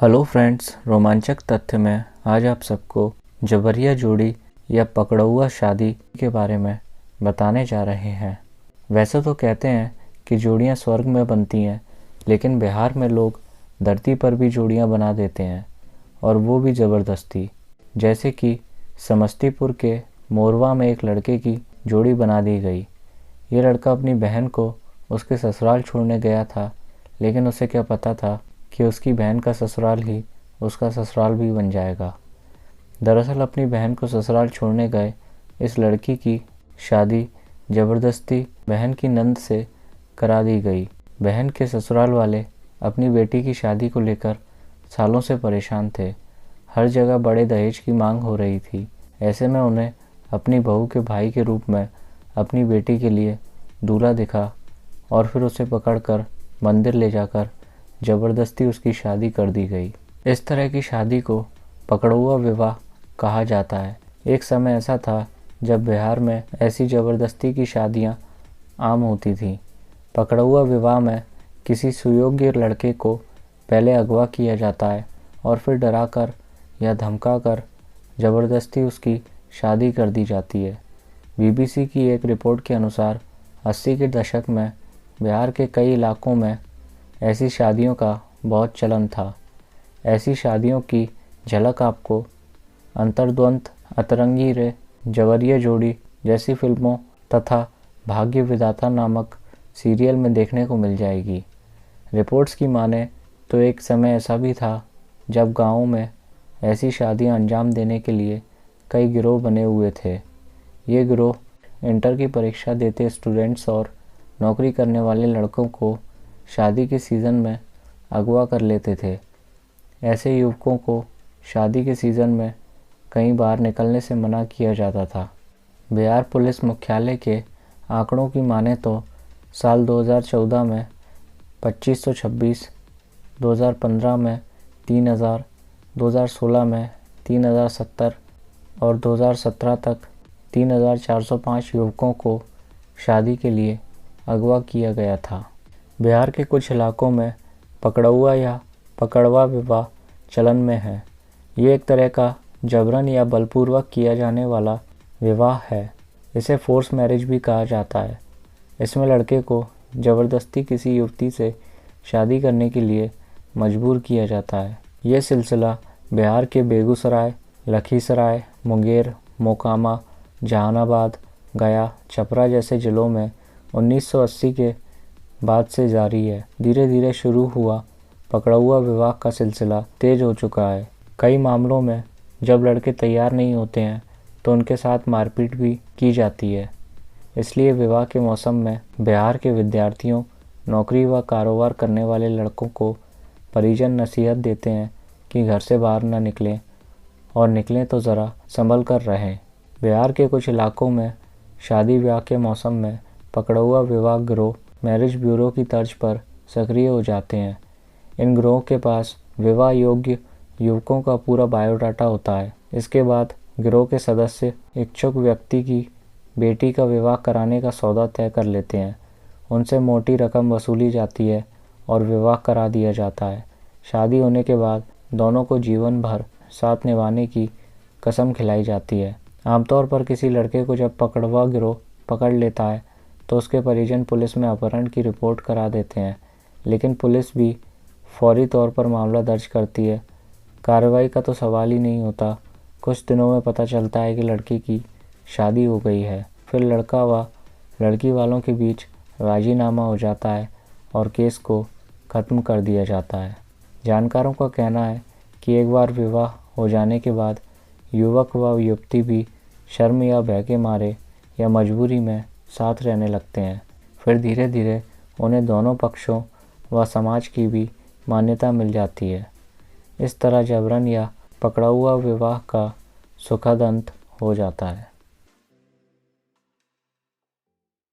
Hello friends, रोमांचक तथ्य में आज आप सबको जबरिया जोड़ी या पकड़ौआ शादी के बारे में बताने जा रहे हैं। वैसे तो कहते हैं कि जोड़ियां स्वर्ग में बनती हैं, लेकिन बिहार में लोग धरती पर भी जोड़ियां बना देते हैं, और वो भी ज़बरदस्ती। जैसे कि समस्तीपुर के मोरवा में एक लड़के की जोड़ी बना दी गई। ये लड़का अपनी बहन को उसके ससुराल छोड़ने गया था, लेकिन उसे क्या पता था कि उसकी बहन का ससुराल ही उसका ससुराल भी बन जाएगा। दरअसल अपनी बहन को ससुराल छोड़ने गए इस लड़की की शादी ज़बरदस्ती बहन की नंद से करा दी गई। बहन के ससुराल वाले अपनी बेटी की शादी को लेकर सालों से परेशान थे। हर जगह बड़े दहेज की मांग हो रही थी। ऐसे में उन्हें अपनी बहू के भाई के रूप में अपनी बेटी के लिए दूल्हा दिखा और फिर उसे पकड़कर मंदिर ले जाकर ज़बरदस्ती उसकी शादी कर दी गई। इस तरह की शादी को पकड़ौआ विवाह कहा जाता है। एक समय ऐसा था जब बिहार में ऐसी ज़बरदस्ती की शादियां आम होती थीं। पकड़ौआ विवाह में किसी सुयोग्य लड़के को पहले अगवा किया जाता है और फिर डराकर या धमकाकर ज़बरदस्ती उसकी शादी कर दी जाती है। बीबीसी की एक रिपोर्ट के अनुसार 80 के दशक में बिहार के कई इलाकों में ऐसी शादियों का बहुत चलन था। ऐसी शादियों की झलक आपको अंतर्द्वंद, अतरंगी रे, जबरिया जोड़ी जैसी फिल्मों तथा भाग्य विधाता नामक सीरियल में देखने को मिल जाएगी। रिपोर्ट्स की माने तो एक समय ऐसा भी था जब गाँवों में ऐसी शादियां अंजाम देने के लिए कई गिरोह बने हुए थे। ये गिरोह इंटर की परीक्षा देते स्टूडेंट्स और नौकरी करने वाले लड़कों को शादी के सीज़न में अगवा कर लेते थे। ऐसे युवकों को शादी के सीज़न में कई बार निकलने से मना किया जाता था। बिहार पुलिस मुख्यालय के आंकड़ों की माने तो साल 2014 में 2526, 2015 में 3000, 2016 में 3070 और 2017 तक 3405 युवकों को शादी के लिए अगवा किया गया था। बिहार के कुछ इलाकों में पकड़ौआ या पकड़वा विवाह चलन में है। ये एक तरह का जबरन या बलपूर्वक किया जाने वाला विवाह है। इसे फोर्स मैरिज भी कहा जाता है। इसमें लड़के को ज़बरदस्ती किसी युवती से शादी करने के लिए मजबूर किया जाता है। ये सिलसिला बिहार के बेगूसराय, लखीसराय, मुंगेर, मोकामा, जहानाबाद, गया, छपरा जैसे ज़िलों में 1980 के बाद से जारी है। धीरे धीरे शुरू हुआ पकड़ौआ विवाह का सिलसिला तेज हो चुका है। कई मामलों में जब लड़के तैयार नहीं होते हैं तो उनके साथ मारपीट भी की जाती है। इसलिए विवाह के मौसम में बिहार के विद्यार्थियों, नौकरी व कारोबार करने वाले लड़कों को परिजन नसीहत देते हैं कि घर से बाहर न निकलें, और निकलें तो ज़रा संभल कर रहें। बिहार के कुछ इलाकों में शादी ब्याह के मौसम में पकड़ौआ विवाह गिरोह मैरिज ब्यूरो की तर्ज पर सक्रिय हो जाते हैं। इन गिरोह के पास विवाह योग्य युवकों का पूरा बायोडाटा होता है। इसके बाद गिरोह के सदस्य इच्छुक व्यक्ति की बेटी का विवाह कराने का सौदा तय कर लेते हैं। उनसे मोटी रकम वसूली जाती है और विवाह करा दिया जाता है। शादी होने के बाद दोनों को जीवन भर साथ निभाने की कसम खिलाई जाती है। आमतौर पर किसी लड़के को जब पकड़वा गिरोह पकड़ लेता है तो उसके परिजन पुलिस में अपहरण की रिपोर्ट करा देते हैं, लेकिन पुलिस भी फौरी तौर पर मामला दर्ज करती है। कार्रवाई का तो सवाल ही नहीं होता। कुछ दिनों में पता चलता है कि लड़की की शादी हो गई है। फिर लड़का व लड़की वालों के बीच राजीनामा हो जाता है और केस को ख़त्म कर दिया जाता है। जानकारों का कहना है कि एक बार विवाह हो जाने के बाद युवक व युवती भी शर्म या भय के मारे या मजबूरी में साथ रहने लगते हैं। फिर धीरे धीरे उन्हें दोनों पक्षों व समाज की भी मान्यता मिल जाती है। इस तरह जबरन या पकड़ौआ विवाह का सुखद अंत हो जाता है।